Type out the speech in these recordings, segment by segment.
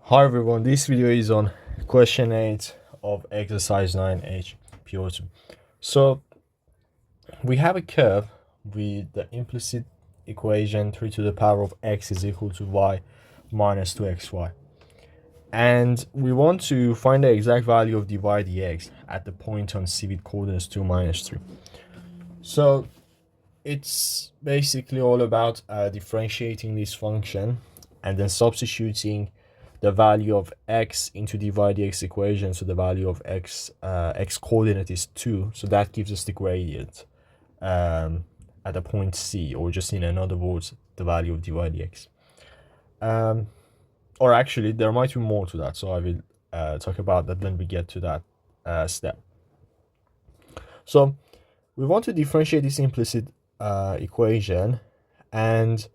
Hi everyone, this video is on question 8 of exercise 9H PO2. So we have a curve with the implicit equation 3 to the power of x is equal to y minus 2xy. And we want to find the exact value of dy dx at the point on c with coordinates 2 minus 3. So it's basically all about differentiating this function and then substituting the value of x into dy dx equation. So the value of x coordinate is 2, so that gives us the gradient at the point c, or just in other words the value of dy dx. Or actually there might be more to that, so I will talk about that when we get to that step. So we want to differentiate this implicit equation, and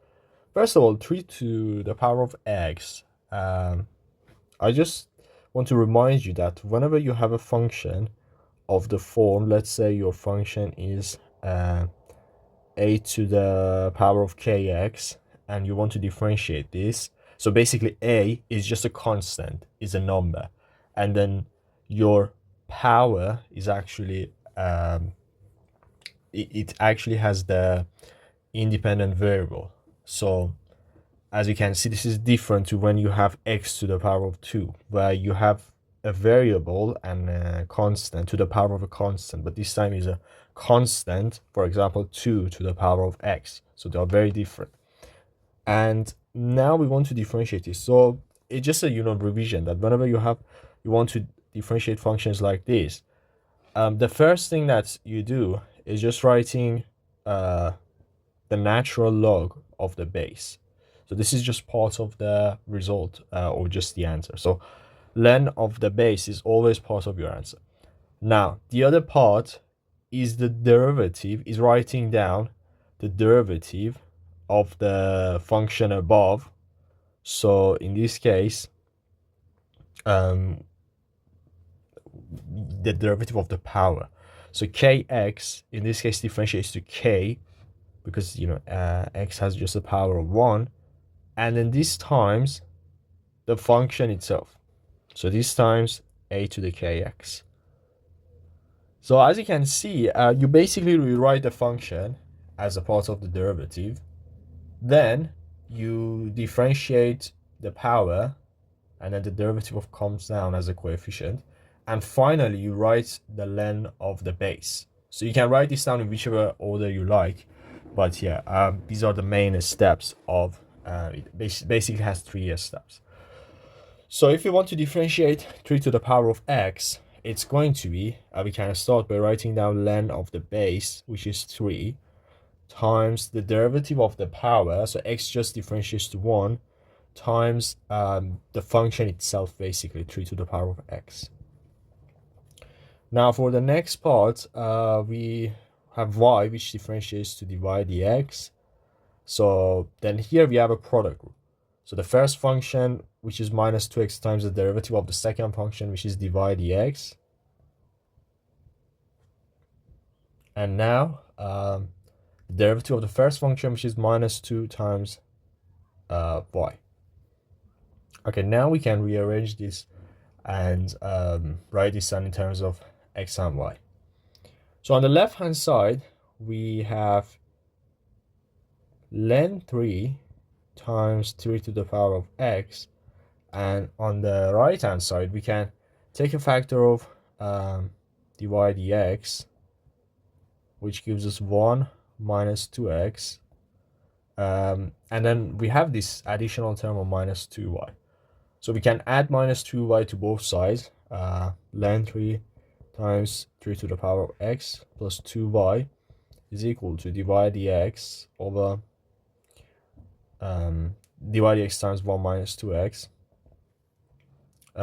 first of all, 3 to the power of x. I just want to remind you that whenever you have a function of the form, let's say your function is a to the power of kx, and you want to differentiate this. So basically a is just a constant, is a number, and then your power is actually it actually has the independent variable. So as you can see, this is different to when you have x to the power of 2, where you have a variable and a constant to the power of a constant, but this time is a constant, for example 2 to the power of x. So they are very different. And now we want to differentiate this. So it's just a revision that whenever you want to differentiate functions like this, the first thing that you do is just writing the natural log of the base. So this is just part of the result or just the answer. So len of the base is always part of your answer. Now the other part is the derivative, is writing down the derivative of the function above. So in this case, the derivative of the power. So kx in this case differentiates to k, because x has just a power of 1, and then this times the function itself. So this times a to the kx. So as you can see, you basically rewrite the function as a part of the derivative, then you differentiate the power, and then the derivative of comes down as a coefficient, and finally you write the len of the base. So you can write this down in whichever order you like, but yeah, these are the main steps of it. Basically has 3 steps. So if you want to differentiate 3 to the power of x, it's going to be, we can start by writing down len of the base, which is 3, times the derivative of the power, so x just differentiates to 1, times the function itself, basically 3 to the power of x. Now for the next part, we have y, which differentiates to dy dx. So then here we have a product group. So the first function, which is minus 2x, times the derivative of the second function, which is dy dx. And now the derivative of the first function, which is minus 2 times y. Okay, now we can rearrange this and write this down in terms of x and y. So on the left hand side, we have len 3 times 3 to the power of x, and on the right hand side we can take a factor of dy dx, which gives us 1 minus 2x, and then we have this additional term of minus 2y. So we can add minus 2y to both sides. Len 3 times 3 to the power of x plus 2y is equal to dy dx over dy dx times 1 minus 2x.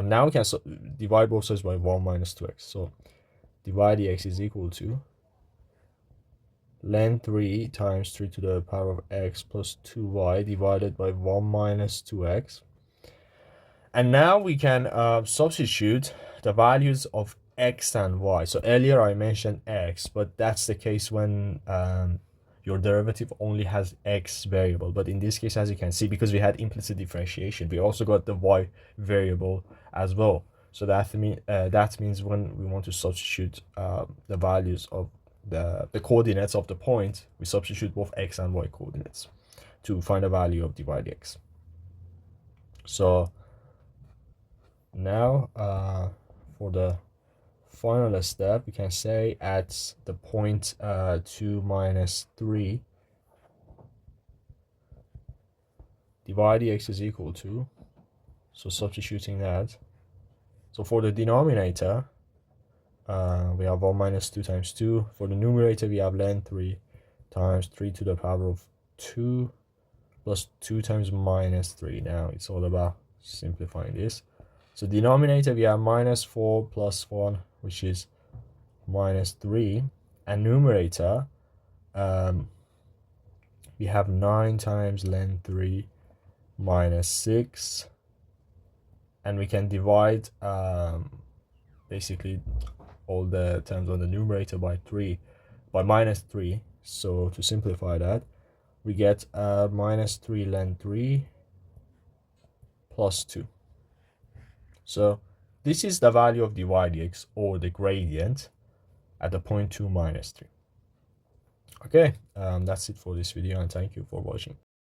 Now we can divide both sides by 1 minus 2x. So dy dx is equal to len 3 times 3 to the power of x plus 2y divided by 1 minus 2x. And now we can substitute the values of x and y. So earlier I mentioned x, but that's the case when your derivative only has x variable. But in this case, as you can see, because we had implicit differentiation, we also got the y variable as well. So that means when we want to substitute the values of the coordinates of the point, we substitute both x and y coordinates to find the value of dy dx. So now for the final step, we can say at the point 2 minus 3, dy dx is equal to, so substituting that, so for the denominator, we have 1 minus 2 times 2. For the numerator, we have ln 3 times 3 to the power of 2 plus 2 times minus 3. Now it's all about simplifying this. So denominator, we have minus 4 plus 1, which is minus 3. And numerator, we have 9 times ln 3 minus 6. And we can divide basically all the terms on the numerator by minus 3. So to simplify that, we get minus 3 ln 3 plus 2. So this is the value of dy dx, or the gradient, at the point 2 minus 3. Okay, that's it for this video, and thank you for watching.